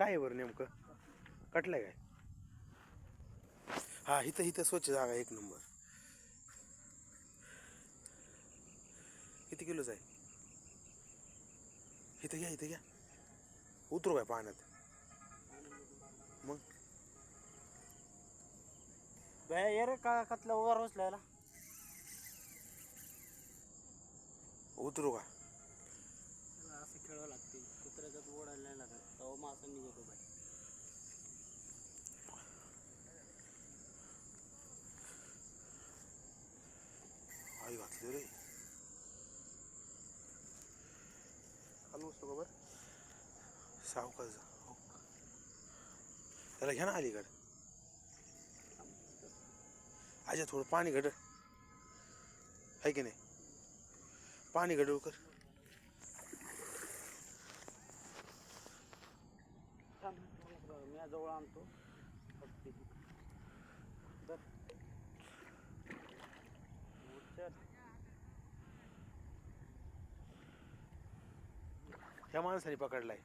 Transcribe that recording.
काय आहे बरं नेमकं कटलंय काय? हा इथं इथं स्वच्छ जागा एक नंबर. किती किलोच आहे? इथं घ्या इथं घ्या. उतरू काय पाण्यात मग? ये रे का कतला उभा रोचल्याला उतरू का? असं खेळावं लागते कुत्र्याच्यात ओढायला नाही लागत तेव्हा मासा निघतो बाई. आई घातली रे. खाली बसतो का बरं? सावकाश हो. त्याला घ्या ना अलीकडे. अच्छा थोडं पाणी घड आहे की नाही? पाणी घडव कर. मी जवळ आणतो ह्या माणसाने पकडलाय.